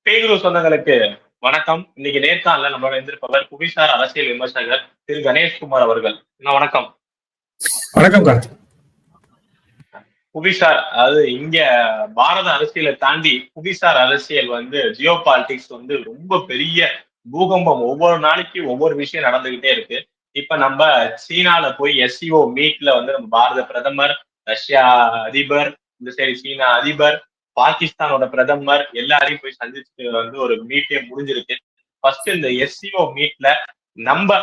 பேகுரு சொந்தங்களுக்கு வணக்கம். இன்னைக்கு நேர்காணல நம்மளோட இருந்திருப்பவர் புவிசார் அரசியல் விமர்சகர் திரு கணேஷ்குமார் அவர்கள். வணக்கம். வணக்கம் கார்த்திக். புவிசார், அதாவது இங்க பாரத அரசியலை தாண்டி புவிசார் அரசியல் ஜியோ பாலிடிக்ஸ் ரொம்ப பெரிய பூகம்பம். ஒவ்வொரு நாளைக்கு ஒவ்வொரு விஷயம் நடந்துகிட்டே இருக்கு. இப்ப நம்ம சீனால போய் எஸ்சிஓ மீட்ல நம்ம பாரத பிரதமர், ரஷ்யா அதிபர், இந்த சைடு சீனா அதிபர், பாகிஸ்தானோட பிரதமர் எல்லாரையும் போய் சந்திச்சுட்டு ஒரு மீட்டே முடிஞ்சிருக்கு. ஃபர்ஸ்ட் இந்த எஸ்சிஓ மீட்ல நம்ம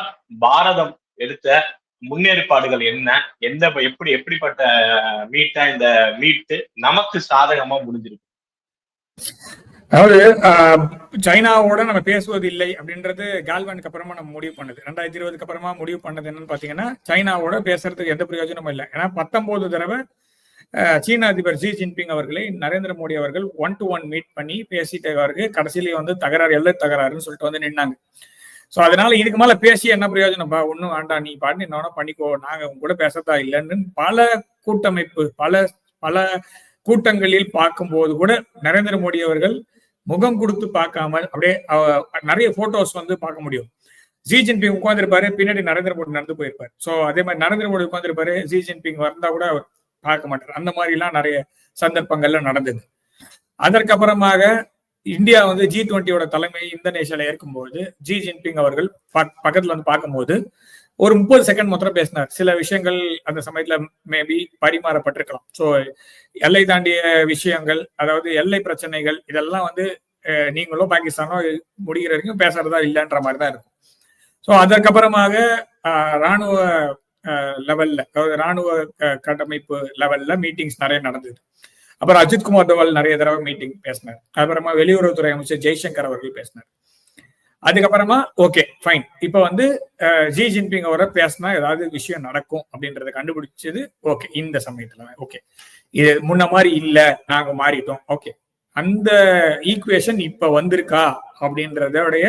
பாரதம் எடுத்த முன்னேற்பாடுகள் என்ன, எப்படிப்பட்ட மீட்டா இந்த மீட்டு நமக்கு சாதகமா முடிஞ்சிருக்கு? அதாவது சைனாவோட நம்ம பேசுவது இல்லை அப்படின்றது கால்வானுக்கு அப்புறமா நம்ம முடிவு பண்ணது. 2020 அப்புறமா முடிவு பண்ணது என்னன்னு பாத்தீங்கன்னா, சைனாவோட பேசுறதுக்கு எந்த பிரயோஜனமும் இல்லை. ஏன்னா 19 தடவை சீன அதிபர் ஜி ஜின்பிங் அவர்களை நரேந்திர மோடி அவர்கள் 1-to-1 மீட் பண்ணி பேசிட்டு அவருக்கு கடைசியிலேயே தகராறு, எல்லை தகராறுன்னு சொல்லிட்டு நின்னாங்க. சோ அதனால இதுக்கு மேல பேசி என்ன பிரயோஜனப்பா, ஒன்னும் வேண்டாம், நீ பாட்டு என்ன பண்ணிக்கோ, நாங்க உங்க கூட பேசத்தா இல்லைன்னு பல கூட்டமைப்பு பல கூட்டங்களில் பார்க்கும்போது கூட நரேந்திர மோடி அவர்கள் முகம் கொடுத்து பார்க்காமல் அப்படியே நிறைய போட்டோஸ் பார்க்க முடியும். ஜி ஜின்பிங் உட்கார்ந்துருப்பாரு, பின்னாடி நரேந்திர மோடி நடந்து போயிருப்பாரு. சோ அதே மாதிரி நரேந்திர மோடி உட்கார்ந்துருப்பாரு, ஜி ஜின்பிங் வந்தா கூட அவர் பார்க்க மாட்டார். அந்த மாதிரி எல்லாம் நிறைய சந்தர்ப்பங்கள்ல நடந்தது. அதற்கப்புறமாக இந்தியா G20 தலைமை இந்தோனேஷியால இருக்கும்போது ஜி ஜின்பிங் அவர்கள் பக்கத்துல பார்க்கும்போது ஒரு 30 செகண்ட் மாத்திரம் பேசினார். சில விஷயங்கள் அந்த சமயத்துல மேபி பரிமாறப்பட்டிருக்கலாம். சோ எல்லை தாண்டிய விஷயங்கள், அதாவது எல்லை பிரச்சனைகள், இதெல்லாம் நீங்களோ பாகிஸ்தானோ முடிகிற வரைக்கும் பேசுறதா இல்லைன்ற மாதிரிதான் இருக்கும். சோ அதற்கப்புறமாக ராணுவ லெவல்ல, அதாவது ராணுவ கட்டமைப்பு லெவல்ல மீட்டிங்ஸ் நிறைய நடந்தது. அப்புறம் அஜித் குமார் தோவல் நிறைய தடவை மீட்டிங் பேசினார். அப்புறமா வெளியுறவுத்துறை அமைச்சர் ஜெய்சங்கர் அவர்கள் பேசினார். அதுக்கப்புறமா ஓகே ஃபைன், இப்ப ஜி ஜின்பிங் அவரை பேசினா ஏதாவது விஷயம் நடக்கும் அப்படின்றத கண்டுபிடிச்சது. ஓகே, இந்த சமயத்துல ஓகே இது முன்ன மாதிரி இல்ல, நாங்க மாறிட்டோம். ஓகே, அந்த ஈக்குவேஷன் இப்ப வந்திருக்கா அப்படின்றதோடைய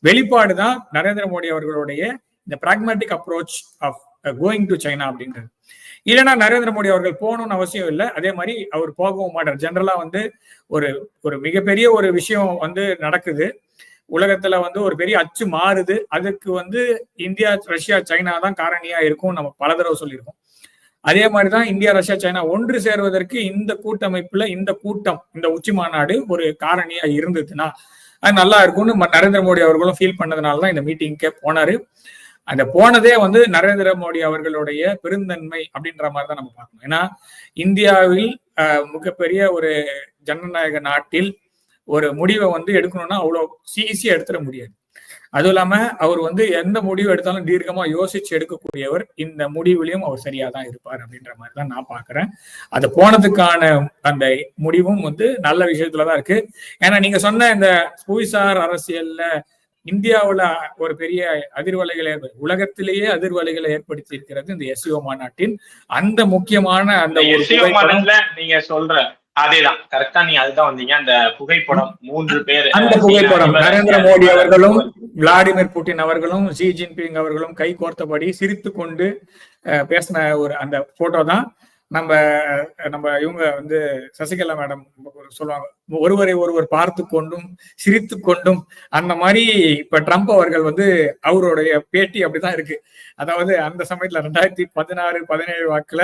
வெளிப்பாடுதான் நரேந்திர மோடி அவர்களுடைய இந்த pragmatic approach of going to China அப்படின்றது. இல்லைன்னா நரேந்திர மோடி அவர்கள் போகணும்னு அவசியம் இல்லை, அதே மாதிரி அவர் போகவும் மாட்டார். ஜெனரலா ஒரு மிகப்பெரிய ஒரு விஷயம் நடக்குது உலகத்துல, ஒரு பெரிய அச்சு மாறுது. அதுக்கு இந்தியா, ரஷ்யா, சைனா தான் காரணியா இருக்கும், நம்ம பல தடவை சொல்லியிருக்கோம். அதே மாதிரிதான் இந்தியா, ரஷ்யா, சைனா ஒன்று சேர்வதற்கு இந்த கூட்டமைப்புல இந்த கூட்டம், இந்த உச்சி மாநாடு ஒரு காரணியா இருந்ததுன்னா அது நல்லா இருக்கும்னு நரேந்திர மோடி அவர்களும் ஃபீல் பண்ணதுனாலதான் இந்த மீட்டிங்கே போனாரு. அந்த போனதே நரேந்திர மோடி அவர்களுடைய பெருந்தன்மை அப்படின்ற மாதிரிதான் நம்ம பார்க்கணும். ஏன்னா இந்தியாவில் மிகப்பெரிய ஒரு ஜனநாயக நாட்டில் ஒரு முடிவை எடுக்கணும்னா அவ்வளவு ஈஸியா எடுத்துட முடியாது. அதுவும் இல்லாம அவர் எந்த முடிவு எடுத்தாலும் தீர்க்கமா யோசிச்சு எடுக்கக்கூடியவர். இந்த முடிவுலையும் அவர் சரியாதான் இருப்பார் அப்படின்ற மாதிரிதான் நான் பாக்குறேன். அது போனதுக்கான அந்த முடிவும் நல்ல விஷயத்துலதான் இருக்கு. ஏன்னா நீங்க சொன்ன இந்த புவிசார் அரசியல்ல இந்தியாவுல ஒரு பெரிய அதிர்வலைகளை, உலகத்திலேயே அதிர்வலைகளை ஏற்படுத்தி இருக்கிறது இந்த எஸ்சிஓ மாநாட்டின் அந்த முக்கியமான அந்த நீங்க சொல்ற அதேதான் கரெக்டா, நீங்க அதுதான் வந்தீங்க. அந்த புகைப்படம் 3 பேர், அந்த புகைப்படம் நரேந்திர மோடி அவர்களும் விளாடிமிர் புட்டின் அவர்களும் ஜி ஜின்பிங் அவர்களும் கை கோர்த்தபடி சிரித்து கொண்டு பேசின ஒரு அந்த போட்டோ தான். நம்ம இவங்க சசிகலா மேடம் சொல்லுவாங்க, ஒருவரை ஒருவர் பார்த்து கொண்டும் சிரித்து கொண்டும். அந்த மாதிரி இப்ப ட்ரம்ப் அவர்கள் அவருடைய பேட்டி அப்படிதான் இருக்கு. அதாவது அந்த சமயத்துல 2016-17 வாக்குல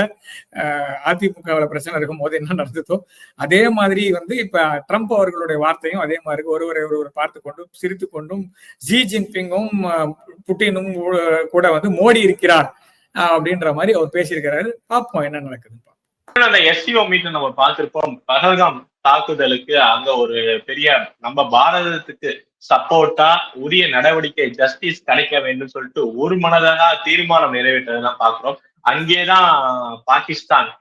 அதிமுகவுல பிரச்சனை இருக்கும் போது என்ன நடந்ததோ அதே மாதிரி இப்ப ட்ரம்ப் அவர்களுடைய வார்த்தையும் அதே மாதிரி ஒருவரை ஒருவர் பார்த்து கொண்டும் சிரித்து கொண்டும் ஜி ஜின்பிங்கும் புட்டினும் கூட மோடி இருக்கிறார் அப்படின்ற மாதிரி அவர் பேசியிருக்கிறாரு. பார்ப்போம் என்ன நடக்குது. அந்த எஸ்சிஓ மீட் நம்ம பார்த்திருப்போம். பஹல்காம் தாக்குதலுக்கு அங்க ஒரு பெரிய நம்ம பாரதத்துக்கு சப்போர்ட்டா உரிய நடவடிக்கை, ஜஸ்டிஸ் கிடைக்க வேண்டும் சொல்லிட்டு ஒரு மனதாக தீர்மானம் நிறைவேற்றதான் பாக்குறோம். அங்கேதான் பாகிஸ்தான்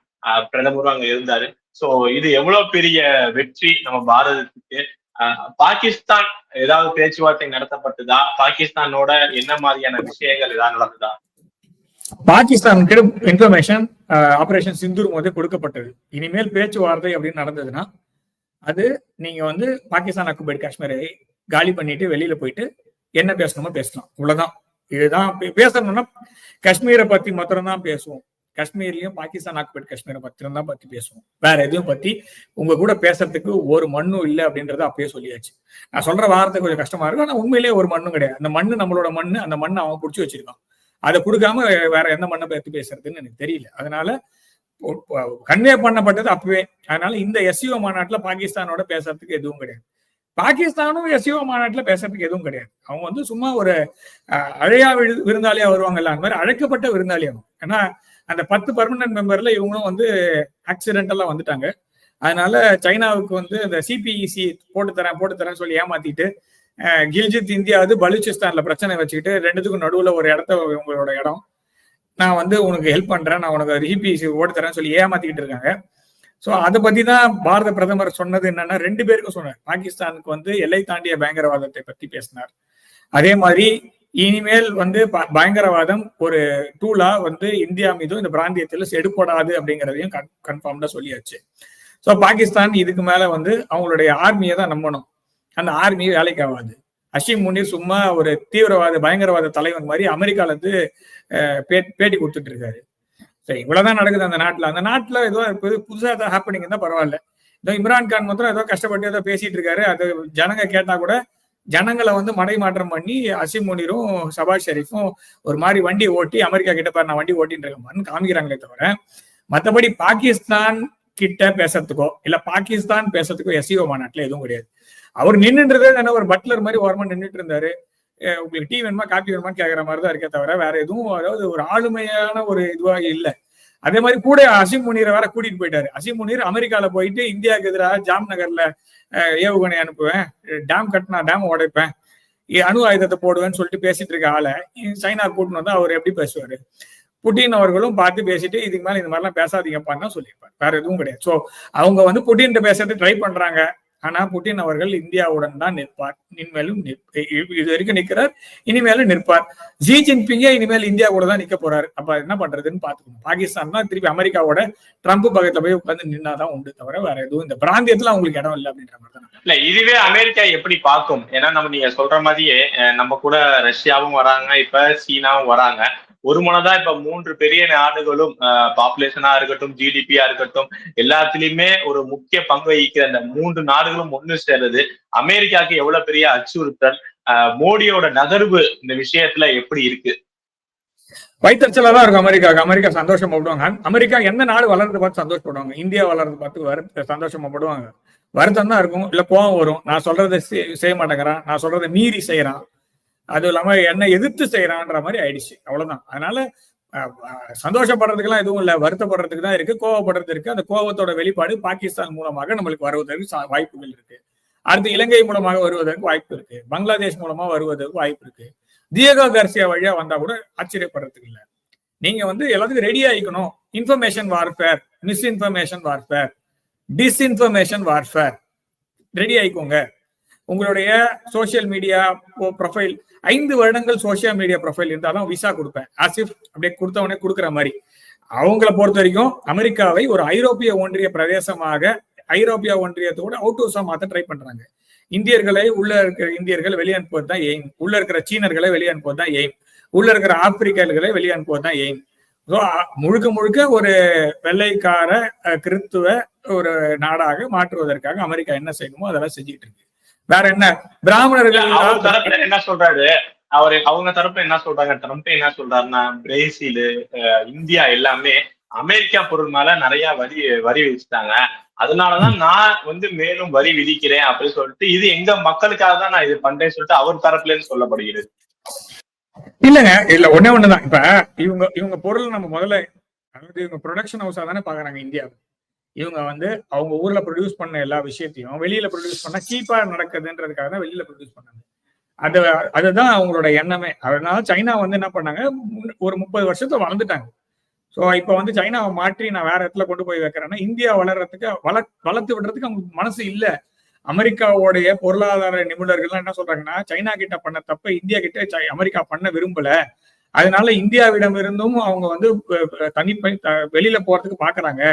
பிரதமரும் அங்க இருந்தாரு. சோ இது எவ்வளவு பெரிய வெற்றி நம்ம பாரதத்துக்கு. பாகிஸ்தான் ஏதாவது பேச்சுவார்த்தை நடத்தப்பட்டதா? பாகிஸ்தானோட என்ன மாதிரியான விஷயங்கள் ஏதாவது நடந்ததா? பாகிஸ்தானுக்கு இன்ஃபர்மேஷன் ஆபரேஷன் சிந்தூர் போதே கொடுக்கப்பட்டது. இனிமேல் பேச்சுவார்த்தை அப்படின்னு நடந்ததுன்னா அது நீங்க பாகிஸ்தான் ஆக்குபைடு காஷ்மீரை காலி பண்ணிட்டு வெளியில போயிட்டு என்ன பேசணுமோ பேசலாம், இவ்வளவுதான். இதுதான் பேசணும்னா காஷ்மீரை பத்தி மாத்திரம் தான் பேசுவோம். காஷ்மீர்லயும் பாகிஸ்தான் ஆக்குபைட் காஷ்மீரை தான் பத்தி பேசுவோம். வேற எதுவும் பத்தி உங்க கூட பேசுறதுக்கு ஒரு மண்ணும் இல்லை அப்படின்றத அப்பயே சொல்லியாச்சு. நான் சொல்ற வார்த்தை கொஞ்சம் கஷ்டமா இருக்கும், ஆனா உண்மையிலேயே ஒரு மண்ணும் கிடையாது. அந்த மண்ணு நம்மளோட மண்ணு, அந்த மண்ணை அவன் பிடிச்சி வச்சிருக்கான். அதை கொடுக்காம வேற எந்த மண்ணை பத்தி பேசுறதுன்னு எனக்கு தெரியல. அதனால கன்வே பண்ணப்பட்டது அப்பவே. அதனால இந்த எஸ்சிஓ மாநாட்டுல பாகிஸ்தானோட பேசுறதுக்கு எதுவும் கிடையாது. பாகிஸ்தானும் எஸ்சிஓ மாநாட்டுல பேசுறதுக்கு எதுவும் கிடையாது. அவங்க வந்து சும்மா ஒரு அழையா விருந்தாளியா வருவாங்கல்ல, அந்த மாதிரி அழைக்கப்பட்ட விருந்தாளி ஆகும். ஏன்னா அந்த 10 பெர்மனன்ட் மெம்பர்ல இவங்களும் வந்து ஆக்சிடென்டெல்லாம் வந்துட்டாங்க. அதனால சைனாவுக்கு வந்து இந்த சிபிஇசி போட்டு தரேன் சொல்லி ஏமாத்திட்டு கில்ஜித் இந்தியாவது பலூச்சிஸ்தான்ல பிரச்சனை வச்சுக்கிட்டு ரெண்டுத்துக்கும் நடுவுல ஒரு இடத்த உங்களோட இடம், நான் வந்து உனக்கு ஹெல்ப் பண்றேன், நான் உனக்கு சிபிஇசி ஓட்டு தரேன்னு சொல்லி ஏமாத்திக்கிட்டு இருக்காங்க. ஸோ அதை பத்தி தான் பாரத பிரதமர் சொன்னது என்னன்னா, 2 பேருக்கும் சொன்னார். பாகிஸ்தானுக்கு வந்து எல்லை தாண்டிய பயங்கரவாதத்தை பத்தி பேசினார். அதே மாதிரி இனிமேல் வந்து பயங்கரவாதம் ஒரு டூலா வந்து இந்தியா மீதும் இந்த பிராந்தியத்தில் எடுப்படாது அப்படிங்கிறதையும் கன்ஃபார்ம்டா சொல்லியாச்சு. ஸோ பாகிஸ்தான் இதுக்கு மேல வந்து அவங்களுடைய ஆர்மியை தான் நம்பணும். அந்த ஆர்மி வேலைக்கு ஆகாது. ஹஷீம் முனீர் சும்மா ஒரு தீவிரவாத பயங்கரவாத தலைவன் மாதிரி அமெரிக்கால இருந்து பேட்டி கொடுத்துட்டு இருக்காரு. சரி, இவ்வளவுதான் நடக்குது அந்த நாட்டுல. அந்த நாட்டுல ஏதோ புதுசா ஏதோ ஹேப்பனிங் தான் பரவாயில்ல. ஏதோ இம்ரான்கான் மாத்திரம் ஏதோ கஷ்டப்பட்டு ஏதோ பேசிட்டு இருக்காரு. அது ஜனங்க கேட்டா கூட ஜனங்களை வந்து மடை மாற்றம் பண்ணி ஹஷீம் முனீரும் ஷபாஸ் ஷெரீஃபும் ஒரு மாதிரி வண்டி ஓட்டி அமெரிக்கா கிட்ட பாரு நான் வண்டி ஓட்டின்னு இருக்கேன் காமிக்கிறாங்களே தவிர, மற்றபடி பாகிஸ்தான் கிட்ட பேசுறதுக்கோ இல்ல பாகிஸ்தான் பேசுறதுக்கோ எஸ்சிஓ மாநாட்டுல எதுவும் கிடையாது. அவர் நின்றுன்றதே தானே ஒரு பட்லர் மாதிரி ஓரமா நின்றுட்டு இருந்தாரு. உங்களுக்கு டீ வேணுமா காப்பி வேணுமான்னு கேட்கற மாதிரி தான் இருக்கே தவிர வேற எதுவும் அதாவது ஒரு ஆளுமையான ஒரு இதுவா இல்லை. அதே மாதிரி கூட ஹஷீம் முனீரை வேற கூட்டிட்டு போயிட்டாரு. ஹஷீம் முனீர் அமெரிக்கால போயிட்டு இந்தியாவுக்கு எதிராக ஜாம் நகர்ல ஏவுகணை அனுப்புவேன், டேம் கட்டினா டேம் உடைப்பேன், அணு ஆயுதத்தை போடுவேன்னு சொல்லிட்டு பேசிட்டு இருக்க ஆளை சைனா கூட்டின்னு வந்தா அவர் எப்படி பேசுவாரு? புட்டின் அவர்களும் பார்த்து பேசிட்டு இதுக்கு மேல இந்த மாதிரிலாம் பேசாதீங்கப்பான்னு தான் சொல்லியிருப்பாரு. வேற எதுவும் கிடையாது. ஸோ அவங்க வந்து புட்டின் பேசுறது ட்ரை பண்றாங்க. ஆனா புட்டின் அவர்கள் இந்தியாவுடன் தான் நிற்பார். இனிமேலும் இது வரைக்கும் நிற்கிறார், இனிமேலும் நிற்பார். ஜி ஜின்பிங்கே இனிமேல் இந்தியா கூட தான் நிக்க போறாரு. அப்ப என்ன பண்றதுன்னு பாத்துக்கணும். பாகிஸ்தான் தான் திருப்பி அமெரிக்காவோட ட்ரம்ப் பக்கத்துல போய் உட்காந்து நின்னாதான் உண்டு தவிர வேற எதுவும் இந்த பிராந்தியத்துல அவங்களுக்கு இடம் இல்லை அப்படின்ற மாதிரி தான். இல்ல இதுவே அமெரிக்கா எப்படி பார்க்கும்? ஏன்னா நம்ம நீங்க சொல்ற மாதிரியே நம்ம கூட ரஷ்யாவும் வராங்க, இப்ப சீனாவும் வராங்க. ஒரு மனதா இப்ப 3 பெரிய நாடுகளும் பாப்புலேஷனா இருக்கட்டும், ஜிடிபியா இருக்கட்டும், எல்லாத்திலயுமே ஒரு முக்கிய பங்கு வகிக்கிற அந்த 3 நாடுகளும் ஒண்ணு சேர்றது அமெரிக்காவுக்கு எவ்வளவு பெரிய அச்சுறுத்தல்? மோடியோட நகர்வு இந்த விஷயத்துல எப்படி இருக்கு? வைத்தறிச்சலா தான் இருக்கும் அமெரிக்காவுக்கு. அமெரிக்கா சந்தோஷப்படுவாங்க. அமெரிக்கா எந்த நாடு வளர்ந்து பார்த்து சந்தோஷப்படுவாங்க, இந்தியா வளர்ந்து பார்த்து சந்தோஷப்படுவாங்க. வருத்தம் தான் இருக்கும், இல்ல கோவம் வரும். நான் சொல்றதை செய்ய மாட்டேங்கிறான், நான் சொல்றதை மீறி செய்யறான், அதுவும் இல்லாம என்ன எதிர்த்து செய்யறான்ற மாதிரி ஆயிடுச்சு. அவ்வளவுதான். அதனால சந்தோஷப்படுறதுக்கு எல்லாம் எதுவும் இல்லை, வருத்தப்படுறதுக்கு தான் இருக்கு, கோவப்படுறது இருக்கு. அந்த கோவத்தோட வெளிப்பாடு பாகிஸ்தான் மூலமாக நம்மளுக்கு வருவதற்கு வாய்ப்புகள் இருக்கு. அடுத்து இலங்கை மூலமாக வருவதற்கு வாய்ப்பு இருக்கு, பங்களாதேஷ் மூலமா வருவதற்கு வாய்ப்பு இருக்கு. தியகோ கார்சியா வழியா வந்தா கூட ஆச்சரியப்படுறதுக்கு இல்லை. நீங்க வந்து எல்லாத்துக்கும் ரெடி ஆயிக்கணும். Information warfare, misinformation warfare, disinformation warfare, ready ஆயிக்கோங்க. உங்களுடைய சோசியல் மீடியா ப்ரொஃபைல் 5 வருடங்கள் சோசியல் மீடியா ப்ரொஃபைல் இருந்தாலும் விசா கொடுப்பேன், ஆசிப் அப்படியே கொடுத்தவனே கொடுக்குற மாதிரி. அவங்கள பொறுத்த வரைக்கும் அமெரிக்காவை ஒரு ஐரோப்பிய ஒன்றிய பிரதேசமாக, ஐரோப்பிய ஒன்றியத்தோட அவுட் ஹவுஸா மாத்த ட்ரை பண்றாங்க. இந்தியர்களை உள்ள இருக்கிற இந்தியர்களை வெளியே அனுப்புவது தான் எய்ம், உள்ள இருக்கிற சீனர்களை வெளியே அனுப்புவது தான் எய்ம், உள்ள இருக்கிற ஆப்பிரிக்கர்களை வெளியே அனுப்புவது தான் எய்ம். ஸோ முழுக்க முழுக்க ஒரு வெள்ளைக்கார கிறித்துவ ஒரு நாடாக மாற்றுவதற்காக அமெரிக்கா என்ன செய்யணுமோ அதெல்லாம் செஞ்சுட்டு இருக்கு. வேற என்ன? பிராமணர்கள் தரப்புல என்ன சொல்றாரு அவங்க தரப்புல என்ன சொல்றாங்க, ட்ரம்ப் என்ன சொல்றாருன்னா, பிரேசில், இந்தியா எல்லாமே அமெரிக்கா பொருள் மேல நிறைய வரி விதிச்சுட்டாங்க, அதனாலதான் நான் வந்து மேலும் வரி விதிக்கிறேன் அப்படின்னு சொல்லிட்டு, இது எங்க மக்களுக்காக தான் நான் இது பண்றேன்னு சொல்லிட்டு அவர் தரப்புல இருந்து சொல்லப்படுகிறது. இல்லங்க, இல்ல ஒண்ணுதான். இப்ப இவங்க பொருள் நம்ம முதல்ல அதாவது இவங்க ப்ரொடக்ஷன் ஹவுஸா தானே பாக்குறாங்க இந்தியாவை. இவங்க வந்து அவங்க ஊர்ல ப்ரொடியூஸ் பண்ண எல்லா விஷயத்தையும் வெளியில ப்ரொடியூஸ் பண்ணா சீப்பா நடக்குதுன்றதுக்காக தான் வெளியில ப்ரொடியூஸ் பண்ணாங்க. அதுதான் அவங்களோட எண்ணமே. அதனால சைனா வந்து என்ன பண்ணாங்க, ஒரு 30 வருஷத்தை வளர்ந்துட்டாங்க. ஸோ இப்ப வந்து சைனாவை மாற்றி நான் வேற இடத்துல கொண்டு போய் வைக்கிறேன்னா இந்தியா வளர்றதுக்கு வளர்த்து விடுறதுக்கு அவங்களுக்கு மனசு இல்லை. அமெரிக்காவுடைய பொருளாதார நிபுணர்கள்லாம் என்ன சொல்றாங்கன்னா, சைனா கிட்ட பண்ண தப்ப இந்தியா கிட்ட அமெரிக்கா பண்ண விரும்பல, அதனால இந்தியாவிடம் இருந்தும் அவங்க வந்து வெளியில போறதுக்கு பாக்குறாங்க.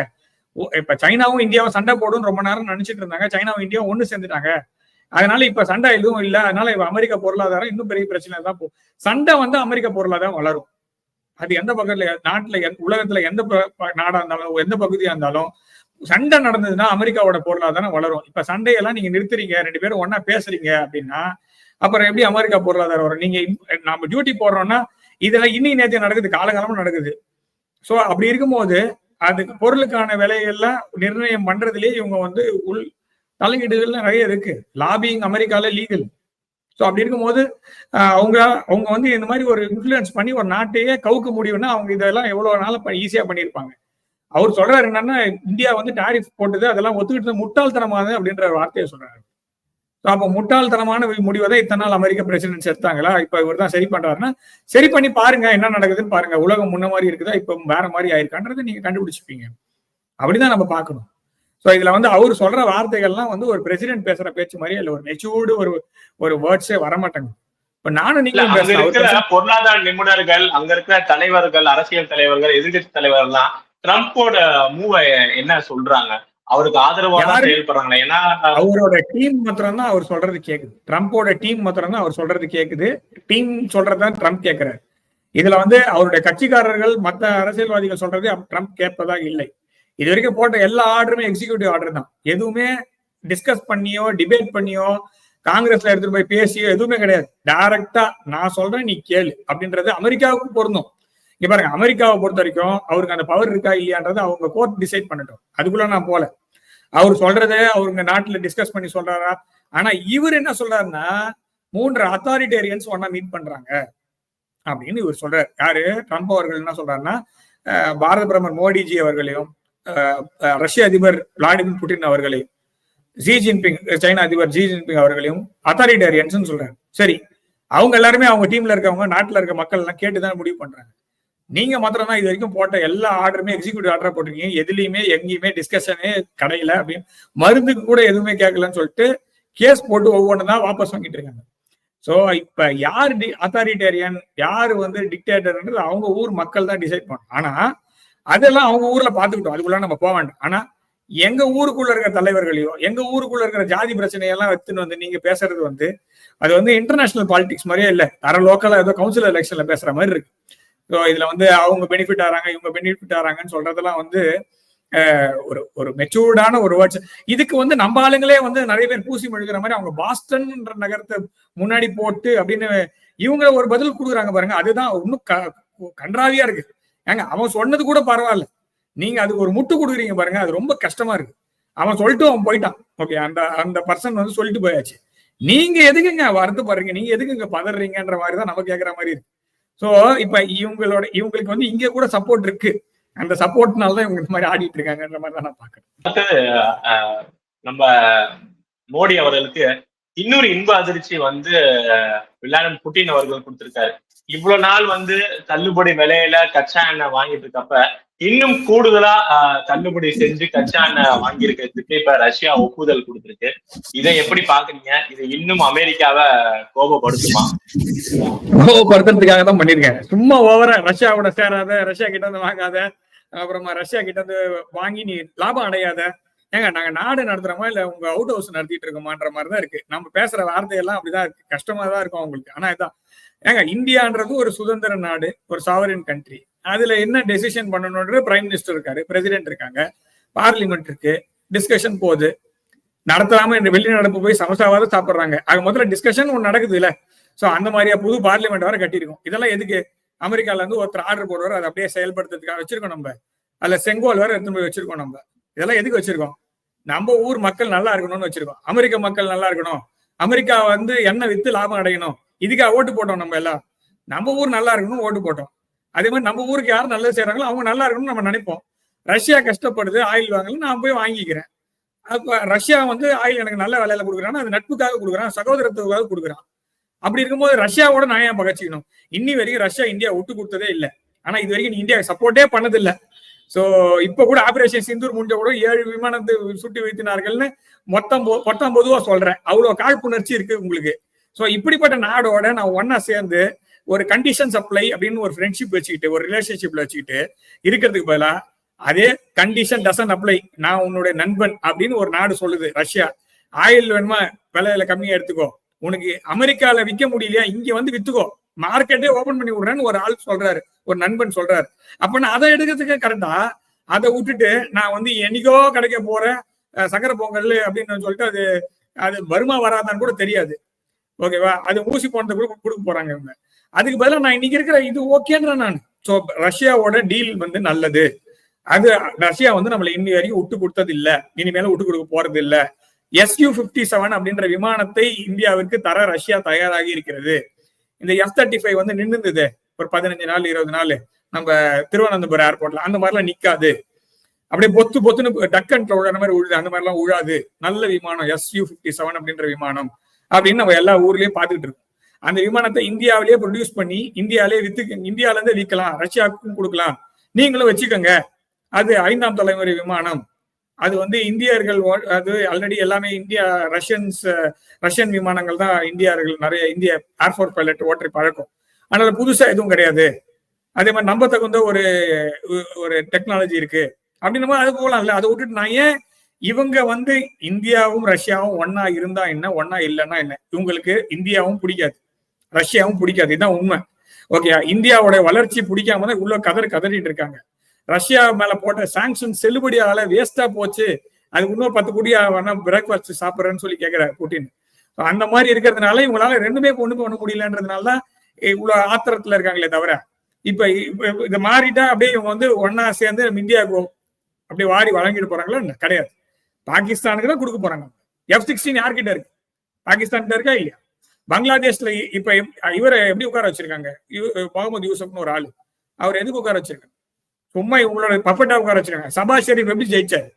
இப்ப சைனாவும் இந்தியாவும் சண்டை போடும் ரொம்ப நேரம் நினைச்சிட்டு இருந்தாங்க, சைனாவும் இந்தியாவும் ஒண்ணு சேர்ந்துட்டாங்க. அதனால இப்ப சண்டை எதுவும் இல்லை, அதனால இப்ப அமெரிக்கா பொருளாதாரம் இன்னும் பெரிய பிரச்சனை தான் போகும். சண்டை வந்து அமெரிக்கா பொருளாதாரம் வளரும். அது எந்த பக்கத்துல நாட்டுல உலகத்துல எந்த நாடா இருந்தாலும் எந்த பகுதியா இருந்தாலும் சண்டை நடந்ததுன்னா அமெரிக்காவோட பொருளாதாரம் வளரும். இப்ப சண்டையெல்லாம் நீங்க நிறுத்துறீங்க, 2 பேரும் ஒன்னா பேசுறீங்க அப்படின்னா அப்புறம் எப்படி அமெரிக்கா பொருளாதாரம் வரும்? நீங்க நம்ம டியூட்டி போடுறோம்னா இதெல்லாம் இன்னைக்கு நேற்று நடக்குது, காலகாலமா நடக்குது. சோ அப்படி இருக்கும்போது அதுக்கு பொருளுக்கான விலையெல்லாம் நிர்ணயம் பண்றதுலயே இவங்க வந்து உள் தலையீடுகள் நிறைய இருக்கு. லாபிங் அமெரிக்கால லீகல். ஸோ அப்படி இருக்கும்போது அவங்க அவங்க வந்து இந்த மாதிரி ஒரு இன்ஃபுளுன்ஸ் பண்ணி ஒரு நாட்டையே கவுக்க முடியும்னா அவங்க இதெல்லாம் எவ்வளவு நாள் ஈஸியா பண்ணியிருப்பாங்க. அவர் சொல்றாரு என்னன்னா, இந்தியா வந்து டாரிஃப் போட்டது அதெல்லாம் ஒத்துக்கிட்டு முட்டாள்தனமானது அப்படின்ற வார்த்தையை சொல்றாரு. அப்ப முட்டாள்தனமான முடிவை தான் இத்தனை நாள் அமெரிக்க பிரசிடென்ட்ஸ் எடுத்தாங்களா? இப்ப இவர் தான் சரி பண்றாருன்னா சரி பண்ணி பாருங்க என்ன நடக்குதுன்னு பாருங்க. உலகம் முன்ன மாதிரி இருக்குதா இப்ப வேற மாதிரி ஆயிருக்கான்றதை நீங்க கண்டுபிடிச்சுப்பீங்க. அப்படிதான் நம்ம பார்க்கணும். ஸோ இதுல வந்து அவர் சொல்ற வார்த்தைகள்லாம் வந்து ஒரு பிரசிடென்ட் பேசுற பேச்சு மாதிரியே இல்லை, ஒரு மெச்சூர்டு ஒரு வேர்ட்ஸே வரமாட்டாங்க. இப்ப நானும் நீங்களும் பொருளாதார நிபுணர்கள், அங்க இருக்கிற தலைவர்கள், அரசியல் தலைவர்கள், எதிர்கட்சி தலைவர்கள்லாம் ட்ரம்போட மூவ என்ன சொல்றாங்க? அவருக்கு ஆதரவாக செயல்படுறாங்களா? ஏன்னா அவரோட டீம் மாத்திரம் தான் அவர் சொல்றது கேக்குது. ட்ரம்போட டீம் மாத்திரம் தான் அவர் சொல்றது கேக்குது. டீம் சொல்றதுதான் ட்ரம்ப் கேட்கிறாரு. இதுல வந்து அவருடைய கட்சிக்காரர்கள் மற்ற அரசியல்வாதிகள் சொல்றது ட்ரம்ப் கேட்பதா இல்லை. இது வரைக்கும் போட்ட எல்லா ஆர்டருமே எக்ஸிக்யூட்டிவ் ஆர்டர் தான். எதுவுமே டிஸ்கஸ் பண்ணியோ டிபேட் பண்ணியோ காங்கிரஸ்ல எடுத்துட்டு போய் பேசியோ எதுவுமே கிடையாது. டைரக்டா நான் சொல்றேன் நீ கேளு அப்படின்றது அமெரிக்காவுக்கு பொருந்தும். இங்க பாருங்க, அமெரிக்காவை பொறுத்த வரைக்கும் அவருக்கு அந்த பவர் இருக்கா இல்லையான்றது அவங்க கோர்ட் டிசைட் பண்ணட்டும். அதுக்குள்ள நான் போல. அவர் சொல்றதை அவருங்க நாட்டுல டிஸ்கஸ் பண்ணி சொல்றாரா? ஆனா இவர் என்ன சொல்றாருன்னா 3 அத்தாரிட்டேரியன்ஸ் ஒன்னா மீட் பண்றாங்க அப்படின்னு இவர் சொல்றாரு. யாரு? ட்ரம்ப் அவர்கள் என்ன சொல்றாருன்னா, பாரத பிரதமர் மோடிஜி அவர்களையும் ரஷ்ய அதிபர் விளாடிமிர் புட்டின் அவர்களையும் ஜி ஜின்பிங் சைனா அதிபர் ஜி ஜின்பிங் அவர்களையும் அத்தாரிட்டேரியன்ஸ் சொல்றாரு. சரி, அவங்க எல்லாருமே அவங்க டீம்ல இருக்கவங்க நாட்டுல இருக்க மக்கள் எல்லாம் கேட்டுதான் முடிவு பண்றாங்க. நீங்க மாத்திரம் தான் இது வரைக்கும் போட்ட எல்லா ஆர்டருமே எக்ஸிக்யூட்டிவ் ஆர்டரா போட்டிருக்கீங்க. எதுலையுமே எங்கேயுமே டிஸ்கஷனே கிடையில அப்படின்னு மருந்துக்கு கூட எதுவுமே கேட்கலன்னு சொல்லிட்டு கேஸ் போட்டு ஒவ்வொன்று தான் வாபஸ் வாங்கிட்டு இருக்காங்க. சோ இப்ப யார் அத்தாரிட்டேரியன் யாரு வந்து டிக்டேட்டர்ன்றது அவங்க ஊர் மக்கள் தான் டிசைட் பண்ணும். ஆனா அதெல்லாம் அவங்க ஊர்ல பாத்துக்கிட்டோம், அதுக்குள்ள நம்ம போக வேண்டாம். ஆனா எங்க ஊருக்குள்ள இருக்கிற தலைவர்களையோ எங்க ஊருக்குள்ள இருக்கிற ஜாதி பிரச்சனையெல்லாம் எடுத்துன்னு வந்து நீங்க பேசுறது வந்து அது வந்து இன்டர்நேஷனல் பாலிடிக்ஸ் மாதிரியே இல்ல, தர லோக்கலா ஏதோ கவுன்சில் எலெக்ஷன்ல பேசுற மாதிரி இருக்கு. ஸோ இதுல வந்து அவங்க பெனிஃபிட் ஆறாங்க இவங்க பெனிஃபிட் ஆறாங்கன்னு சொல்றதெல்லாம் வந்து ஒரு மெச்சூர்டான ஒரு வேர்ட்ஸ். இதுக்கு வந்து நம்ம ஆளுங்களே வந்து நிறைய பேர் பூசி மெழுகிற மாதிரி அவங்க பாஸ்டன்ன்ற நகரத்தை முன்னாடி போட்டு அப்படின்னு இவங்க ஒரு பதில் கொடுக்குறாங்க பாருங்க. அதுதான் இன்னும் கன்றாவியா இருக்கு. ஏங்க அவன் சொன்னது கூட பரவாயில்ல, நீங்க அதுக்கு ஒரு முட்டு கொடுக்குறீங்க பாருங்க, அது ரொம்ப கஷ்டமா இருக்கு. அவன் சொல்லிட்டு அவன் போயிட்டான். ஓகே, அந்த பர்சன் வந்து சொல்லிட்டு போயாச்சு. நீங்க எதுக்குங்க வருத்தப்படுறீங்க, நீங்க எதுக்குங்க பதறீங்கன்ற மாதிரி தான் நம்ம கேட்கற மாதிரி இருக்கு. சோ இப்ப இவங்களுக்கு வந்து இங்க கூட சப்போர்ட் இருக்கு. அந்த சப்போர்ட்னாலதான் இவங்க இந்த மாதிரி ஆடிட்டு இருக்காங்கன்ற மாதிரி தான் நான் பாக்குறேன். நம்ம மோடி அவர்களுக்கு இன்னொரு இன்ப அதிர்ச்சி வந்து விளாடிமிர் புட்டின் அவர்கள் கொடுத்திருக்காரு. இவ்வளவு நாள் வந்து தள்ளுபடி விலையில கச்சா எண்ணெய் வாங்கிட்டு இருக்கப்ப இன்னும் கூடுதலா தள்ளுபடி செஞ்சு கச்சா எண்ணெய் வாங்கியிருக்கிறதுக்கு இப்ப ரஷ்யா ஒப்புதல் கொடுத்திருக்கு. இதை எப்படி பாக்குறீங்க? இது இன்னும் அமெரிக்காவை கோபப்படுத்துமா? கோபப்படுத்துறதுக்காக தான் பண்ணிருக்கேன். சும்மா ஓவரா ரஷ்யாவோட சேராத, ரஷ்யா கிட்ட இருந்து வாங்காத, அப்புறமா ரஷ்யா கிட்ட இருந்து வாங்கி நீ லாபம் அடையாத. ஏங்க நாங்க நாடு நடத்துறோமா இல்ல உங்க அவுட் ஹவுஸ் நடத்திட்டு இருக்கோமான்ற மாதிரிதான் இருக்கு. நம்ம பேசுற வார்த்தையெல்லாம் அப்படிதான் இருக்கு, கஷ்டமா தான் இருக்கும் அவங்களுக்கு. ஆனா இதான் ஏங்க, இந்தியான்றது ஒரு சுதந்திர நாடு, ஒரு சாவரின் கண்ட்ரி. அதுல என்ன டெசிஷன் பண்ணணும்ன்ற பிரைம் மினிஸ்டர் இருக்காரு, பிரசிடென்ட் இருக்காங்க, பார்லிமெண்ட் இருக்கு, டிஸ்கஷன் போகுது. நடத்தாம இந்த வெளிநடப்பு போய் சமோசாவாத சாப்பிடுறாங்க. அது முதல்ல டிஸ்கஷன் ஒன்று நடக்குது இல்ல. சோ அந்த மாதிரியா புது பார்லிமெண்ட் வர கட்டியிருக்கோம். இதெல்லாம் எதுக்கு? அமெரிக்கால இருந்து ஒருத்தர் ஆர்டர் போடுவார், அதை அப்படியே செயல்படுத்துறதுக்காக வச்சிருக்கோம் நம்ம. அதுல செங்கோல் வேற எடுத்து போய் வச்சிருக்கோம் நம்ம. இதெல்லாம் எதுக்கு வச்சிருக்கோம்? நம்ம ஊர் மக்கள் நல்லா இருக்கணும்னு வச்சிருக்கோம். அமெரிக்க மக்கள் நல்லா இருக்கணும், அமெரிக்கா வந்து எண்ணெய் வித்து லாபம் அடையணும், இதுக்காக ஓட்டு போட்டோம் நம்ம எல்லாம். நம்ம ஊர் நல்லா இருக்கணும்னு ஓட்டு போட்டோம். அதே மாதிரி நம்ம ஊருக்கு யார் நல்லது செய்யறாங்களோ அவங்க நல்லா இருக்கணும்னு நம்ம நினைப்போம். ரஷ்யா கஷ்டப்படுது, ஆயில் வாங்கலாம், நான் போய் வாங்கிக்கிறேன். அப்ப ரஷ்யா வந்து ஆயில் எனக்கு நல்ல விலையில கொடுக்குறான்னா அது நட்புக்காக கொடுக்குறான், சகோதரத்துக்காக கொடுக்குறான். அப்படி இருக்கும்போது ரஷ்யாவோட நான் ஏன் பகச்சிக்கணும்? இன்னி வரைக்கும் ரஷ்யா இந்தியா விட்டு கொடுத்ததே இல்லை. ஆனா இது வரைக்கும் இந்தியா சப்போர்ட்டே பண்ணது இல்லை. சோ இப்ப கூட ஆபரேஷன் சிந்தூர் முடிஞ்ச கூட 7 விமானத்தை சுட்டி வீழ்த்தினார்கள்னு மொத்தம் பொதுவா சொல்றேன். அவ்வளவு காழ்ப்புணர்ச்சி இருக்கு உங்களுக்கு. சோ இப்படிப்பட்ட நாடோட நான் ஒன்னா சேர்ந்து ஒரு கண்டிஷன் சப்ளை அப்படின்னு ஒரு ஃப்ரெண்ட்ஷிப் வச்சுக்கிட்டு ஒரு ரிலேஷன்ஷிப்ல வச்சுக்கிட்டு இருக்கிறதுக்கு பதிலா அதே கண்டிஷன் டசன் அப்ளை, நான் உன்னுடைய நண்பன் அப்படின்னு ஒரு நாடு சொல்லுது. ரஷ்யா ஆயில் வேணுமா விலையில கம்மியா எடுத்துக்கோ, உனக்கு அமெரிக்கால விற்க முடியலையா இங்க வந்து வித்துக்கோ, மார்க்கெட்டே ஓபன் பண்ணி விடுறேன்னு ஒரு ஆள் சொல்றாரு, ஒரு நண்பன் சொல்றாரு. அப்ப நான் அதை எடுக்கிறதுக்கு கரெக்டா, அதை விட்டுட்டு நான் வந்து என்னைக்கோ கிடைக்க போற சக்கரை பொங்கல் அப்படின்னு சொல்லிட்டு அது அது வருமா வராதான்னு கூட தெரியாது. ஓகேவா? அது ஊசி போனதை கூட கொடுக்க போறாங்க இவங்க. அதுக்கு பதிலாக நான் இன்னைக்கு இருக்கிற இது ஓகேன்ற நான். ஸோ ரஷ்யாவோட டீல் வந்து நல்லது. அது ரஷ்யா வந்து நம்மள இன்னி வரைக்கும் விட்டு கொடுத்தது இல்ல, இனிமேல விட்டு கொடுக்க போறது இல்ல. Su-57 அப்படின்ற விமானத்தை இந்தியாவிற்கு தர ரஷ்யா தயாராகி இருக்கிறது. இந்த F-35 வந்து நின்றுது ஒரு 15 நாள் 20 நாள் நம்ம திருவனந்தபுரம் ஏர்போர்ட்ல, அந்த மாதிரிலாம் நிக்காது. அப்படியே பொத்து பொத்துன்னு டக்கன்ல உழற மாதிரி உழுது, அந்த மாதிரிலாம் உழாது. நல்ல விமானம் Su-57 அப்படின்ற விமானம் அப்படின்னு நம்ம எல்லா ஊர்லயும் பாத்துக்கிட்டு இருக்கோம். அந்த விமானத்தை இந்தியாவிலேயே ப்ரொடியூஸ் பண்ணி இந்தியாவிலேயே இந்தியால இருந்தே விற்கலாம், ரஷ்யாவுக்கும் கொடுக்கலாம், நீங்களும் வச்சுக்கோங்க. அது 5ஆம் தலைமுறை விமானம். அது வந்து இந்தியர்கள், அது ஆல்ரெடி எல்லாமே ரஷ்யன் விமானங்கள் தான் இந்தியர்கள் நிறைய இந்திய ஏர்ஃபோர்ஸ் பைலட் ஓட்டி பழக்கம். அதனால புதுசா எதுவும் கிடையாது. அதே மாதிரி நம்ப தகுந்த ஒரு டெக்னாலஜி இருக்கு அப்படின்னும் அது போகலாம்ல. அதை விட்டுட்டு நான் ஏன் இவங்க வந்து இந்தியாவும் ரஷ்யாவும் ஒன்னா இருந்தா என்ன, ஒன்னா இல்லைன்னா என்ன? இவங்களுக்கு இந்தியாவும் பிடிக்காது, ரஷ்யாவும் பிடிக்காது. இதுதான் உண்மை. ஓகே, இந்தியாவோட வளர்ச்சி பிடிக்காம தான் உள்ள கதறிட்டு இருக்காங்க. ரஷ்யா மேல போட்ட சாங்ஷன் செல்லுபடியால வேஸ்டா போச்சு, அதுக்கு இன்னும் 10 கோடி பிரேக்ஃபாஸ்ட் சாப்பிட்றேன்னு சொல்லி கேட்கிறாரு புட்டின். அந்த மாதிரி இருக்கிறதுனால இவங்களால ரெண்டுமே ஒண்ணு பண்ண முடியலன்றதுனாலதான் இவ்வளவு ஆத்திரத்துல இருக்காங்களே தவிர, இப்ப இதை மாறிட்டா அப்படியே இவங்க வந்து ஒன்னா சேர்ந்து இந்தியாவுக்கு அப்படியே வாரி வழங்கிட்டு போறாங்களா? கிடையாது. பாகிஸ்தானுக்கு தான் கொடுக்க போறாங்க. F-16 யார்கிட்ட இருக்கு? பாகிஸ்தான் இருக்கா இல்லையா? பங்களாதேஷ்ல இப்ப இவரை எப்படி உட்கார வச்சிருக்காங்க? முகமது யூசுப்னு ஒரு ஆளு, அவர் எதுக்கு உட்கார வச்சிருக்காங்க? சும்மா இவங்களோட பப்பட்டா உட்கார வச்சிருக்காங்க. சபாஸ் ஷெரீப் எப்படி ஜெயிச்சாரு?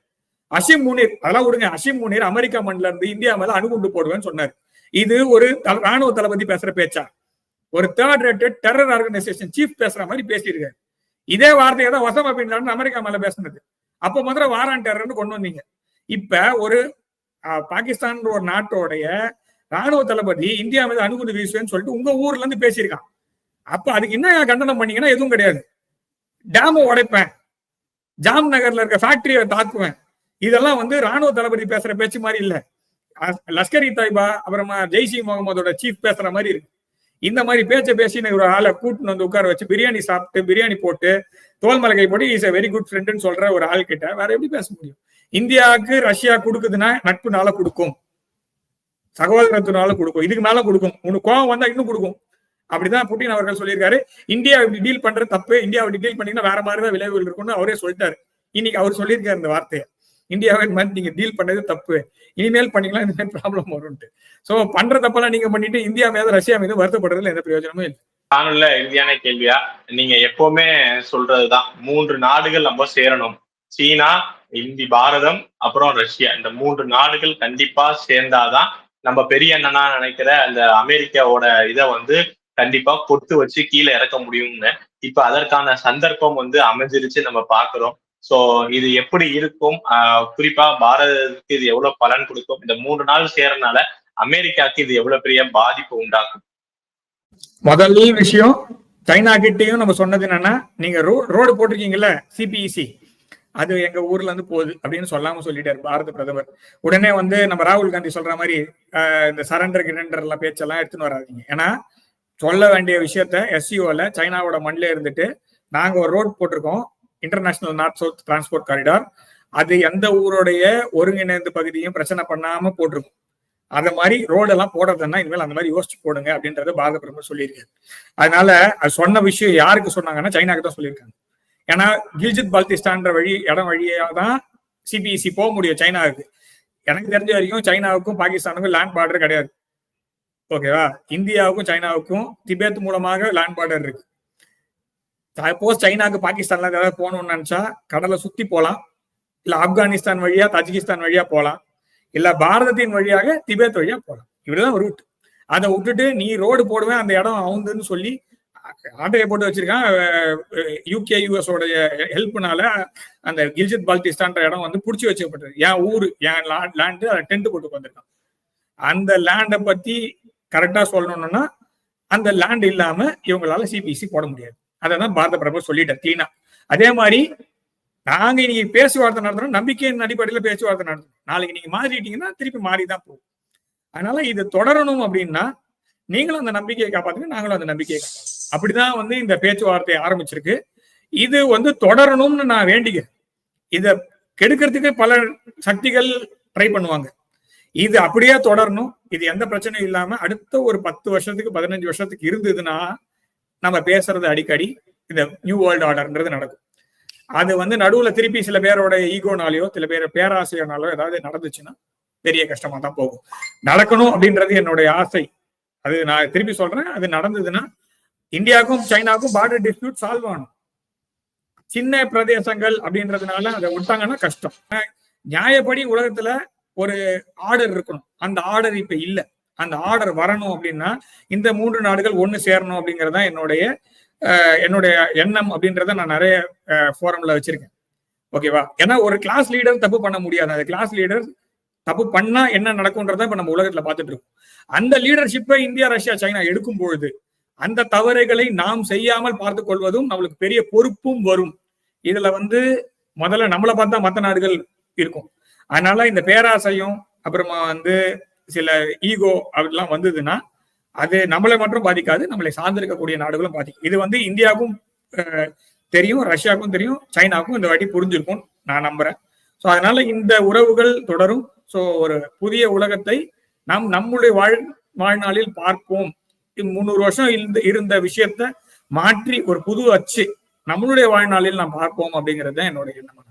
அசிம் முனீர், அதெல்லாம் விடுங்க. அசிம் முனீர் அமெரிக்கா மண்ணில இருந்து இந்தியா மேல அணுகுண்டு போடுவேன்னு சொன்னாரு. இது ஒரு ராணுவ தளபதி பேசுற பேச்சா? ஒரு third rated terror organisation chief பேசுற மாதிரி பேசியிருக்காரு. இதே வார்த்தையை தான் ஒசாமா பின் லாடன் அமெரிக்கா மேல பேசினது. அப்ப முதல்ல வாரான் டெரர்னு கொண்டு வந்தீங்க. இப்ப ஒரு பாகிஸ்தான் ஒரு நாட்டோடைய ராணுவ தளபதி இந்தியா மீது அணுகுண்டு வீசுவேன்னு சொல்லிட்டு உங்க ஊர்ல இருந்து பேசியிருக்கான். அப்ப அதுக்கு என்ன கண்டனம் பண்ணீங்கன்னா எதுவும் கிடையாது. டேம உடைப்பேன், ஜாம் நகர்ல இருக்க ஃபேக்டரியை தாக்குவேன், இதெல்லாம் வந்து ராணுவ தளபதி பேசுற பேச்சு மாதிரி இல்ல. லஷ்கர் இ தாய்பா அப்புறமா ஜெய்ஷி முகமதோட சீஃப் பேசுற மாதிரி இருக்கு. இந்த மாதிரி பேச்சை பேசி ஒரு ஆளை கூட்டுன்னு வந்து உட்கார வச்சு பிரியாணி சாப்பிட்டு பிரியாணி போட்டு தோல் மலகை போட்டு இஸ் எ வெரி குட் ஃப்ரெண்ட்னு சொல்ற ஒரு ஆள் கிட்ட வேற எப்படி பேச முடியும்? இந்தியாவுக்கு ரஷ்யா கொடுக்குதுன்னா நட்புனால கொடுக்கும், சகோதரத்தினால கொடுக்கும், இதுக்கு மேல கொடுக்கும். உனக்கு கோவம் வந்தா இன்னும் கொடுக்கும். அப்படிதான் புட்டின் அவர்கள் சொல்லியிருக்காரு. இந்தியா இப்படி டீல் பண்றது தப்பு, இந்தியா இப்படி டீல் பண்ணீங்கன்னா வேற மாதிரிதான் விளைவுகள் இருக்கும்னு அவரே சொல்லிட்டாரு. இன்னைக்கு அவர் சொல்லியிருக்காரு இந்த வார்த்தையை, இந்தியாவை நீங்க டீல் பண்ணது தப்பு, இனிமேல் பண்ணீங்களா இந்த மாதிரி ப்ராப்ளம் வரும்ட்டு. சோ பண்ற தப்பெல்லாம் நீங்க பண்ணிட்டு இந்தியா மீது ரஷ்யா மீது வருத்தப்படுறதுல எந்த பிரயோஜனமும் இல்லை. காணொலியில இந்தியான கேள்வியா நீங்க எப்பவுமே சொல்றதுதான், 3 நாடுகள் நம்ம சேரணும். சீனா, பாரதம், அப்புறம் ரஷ்யா. இந்த 3 நாடுகள் கண்டிப்பா சேர்ந்தாதான் நம்ம பெரிய அண்ணனா நினைக்கிற அந்த அமெரிக்காவோட இதை வந்து கண்டிப்பா பொத்து வச்சு கீழே இறக்க முடியும்னு. இப்ப அதற்கான சந்தர்ப்பம் வந்து அமைஞ்சிருச்சு, நம்ம பாக்குறோம். சோ இது எப்படி இருக்கும், குறிப்பா பாரதத்துக்கு இது எவ்வளவு பலன் கொடுக்கும், இந்த 3 நாள் சேரனால அமெரிக்காவுக்கு இது எவ்வளவு பெரிய பாதிப்பு உண்டாக்கும்? முதல் விஷயம், சைனா கிட்டையும் நம்ம சொன்னது என்னன்னா, நீங்க ரோடு போட்டிருக்கீங்கல்ல சிபிஇசி, அது எங்க ஊர்ல இருந்து போகுது அப்படின்னு சொல்லாம சொல்லிட்டாரு பாரத பிரதமர். உடனே வந்து நம்ம ராகுல் காந்தி சொல்ற மாதிரி இந்த சரண்டர் கிரண்டர் எல்லாம் பேச்செல்லாம் எடுத்துன்னு வராதிங்க. ஏன்னா சொல்ல வேண்டிய விஷயத்த SCOல சைனாவோட மண்ணில இருந்துட்டு நாங்க ஒரு ரோட் போட்டிருக்கோம், international north south transport corridor. அது எந்த ஊருடைய ஒருங்கிணைந்த பகுதியும் பிரச்சனை பண்ணாம போட்டிருக்கோம். அந்த மாதிரி ரோடெல்லாம் போடுறதுன்னா இனிமேல் அந்த மாதிரி யோசிச்சு போடுங்க அப்படின்றத பாரத பிரதமர் சொல்லியிருக்காரு. அதனால அது சொன்ன விஷயம் யாருக்கு சொன்னாங்கன்னா சைனாக்கு தான் சொல்லியிருக்காங்க. ஏன்னா கில்ஜித் பால்டிஸ்டான்ற இடம் வழியா தான் சிபிஇசி போக முடியும் சைனாவுக்கு. எனக்கு தெரிஞ்ச வரைக்கும் சைனாவுக்கும் பாகிஸ்தானுக்கும் லேண்ட் பார்டர் கிடையாது. ஓகேவா? இந்தியாவுக்கும் சைனாவுக்கும் திபெத் மூலமாக லேண்ட் பார்டர் இருக்கு. சப்போஸ் சைனாவுக்கு பாகிஸ்தான்ல ஏதாவது போகணும்னு நினைச்சா கடலை சுத்தி போகலாம், இல்ல ஆப்கானிஸ்தான் வழியா தஜிகிஸ்தான் வழியா போகலாம், இல்ல பாரதத்தின் வழியாக திபெத் வழியா போகலாம். இப்படிதான் ரூட். அதை விட்டுட்டு நீ ரோடு போடுவேன் அந்த இடம் அவந்துன்னு சொல்லி ஆட்டையை போட்டு வச்சிருக்கான். UK US உடைய ஹெல்ப்னால அந்த கில்ஜித் பால்டிஸ்டான்ற இடம் வந்து புடிச்சு வச்சுக்கப்பட்டது. என் ஊரு, என் லேண்டு, அதை டென்ட் போட்டு வந்திருக்கான். அந்த லேண்டை பத்தி கரெக்டா சொல்லணும்னா அந்த லேண்ட் இல்லாம இவங்களால சிபிசி போட முடியாது. அதான் பாரத பிரதமர் சொல்லிட்டார் கிளீனா. அதே மாதிரி நாங்க இன்னைக்கு பேச்சுவார்த்தை நடத்துறோம், நம்பிக்கையின் அடிப்படையில பேச்சுவார்த்தை நடத்துறோம். நாளைக்கு நீங்க மாறிட்டீங்கன்னா திருப்பி மாறிதான் போகும். அதனால இது தொடரணும் அப்படின்னா நீங்களும் அந்த நம்பிக்கையை காப்பாத்துங்க, நாங்களும் அந்த நம்பிக்கையை காப்பாத்துங்க. அப்படிதான் வந்து இந்த பேச்சுவார்த்தை ஆரம்பிச்சிருக்கு. இது வந்து தொடரணும்னு நான் வேண்டிக்கிறேன். இத கெடுக்கிறதுக்கு பல சக்திகள் ட்ரை பண்ணுவாங்க. இது அப்படியே தொடரணும். இது எந்த பிரச்சனையும் இல்லாம அடுத்த ஒரு 10 வருஷத்துக்கு 15 வருஷத்துக்கு இருந்ததுன்னா நம்ம பேசுறது அடிக்கடி இந்த நியூ வேர்ல்டு ஆர்டர்ன்றது நடக்கும். அது வந்து நடுவுல திருப்பி சில பேரோட ஈகோனாலேயோ சில பேர் பேராசையோனாலோ ஏதாவது நடந்துச்சுன்னா பெரிய கஷ்டமா தான் போகும். நடக்கணும் அப்படின்றது என்னுடைய ஆசை. அது நான் திருப்பி சொல்றேன், அது நடந்ததுன்னா இந்தியாவுக்கும் சைனாவுக்கும் பார்டர் டிஸ்பியூட் சால்வ் ஆகணும். சின்ன பிரதேசங்கள் அப்படின்றதுனால அதை விட்டாங்கன்னா கஷ்டம். நியாயப்படி உலகத்துல ஒரு ஆர்டர் இருக்கணும். அந்த ஆர்டர் இப்ப இல்ல. அந்த ஆர்டர் வரணும் அப்படின்னா இந்த 3 நாடுகள் ஒண்ணு சேரணும் அப்படிங்கறதா என்னுடைய எண்ணம் அப்படின்றத நான் நிறைய ஃபோரம்ல வச்சிருக்கேன். ஓகேவா? ஏன்னா ஒரு கிளாஸ் லீடர் தப்பு பண்ண முடியாது. அந்த கிளாஸ் லீடர் தப்பு பண்ணா என்ன நடக்கும்ன்றத இப்ப நம்ம உலகத்துல பார்த்துட்டு இருக்கோம். அந்த லீடர்ஷிப்பை இந்தியா, ரஷ்யா, சைனா எடுக்கும் பொழுது அந்த தவறுகளை நாம் செய்யாமல் பார்த்து கொள்வதும் நம்மளுக்கு பெரிய பொறுப்பும் வரும். இதுல வந்து முதல்ல நம்மளை பார்த்தா மற்ற நாடுகள் இருக்கும். அதனால இந்த பேராசையும் அப்புறமா வந்து சில ஈகோ அப்படிலாம் வந்ததுன்னா அது நம்மளை மட்டும் பாதிக்காது, நம்மளை சார்ந்திருக்கக்கூடிய நாடுகளும் பாதிக்கும். இது வந்து இந்தியாவுக்கும் தெரியும், ரஷ்யாவுக்கும் தெரியும், சைனாவுக்கும் இந்த வாட்டி புரிஞ்சிருக்கும் நான் நம்புறேன். ஸோ அதனால இந்த உறவுகள் தொடரும். ஸோ ஒரு புதிய உலகத்தை நாம் நம்முடைய வாழ்நாளில் பார்ப்போம். 300 வருஷம் இருந்த விஷயத்த மாற்றி ஒரு புது அச்சு நம்மளுடைய வாழ்நாளில் நாம் பார்ப்போம் அப்படிங்கிறது தான் என்னுடைய எண்ணம்.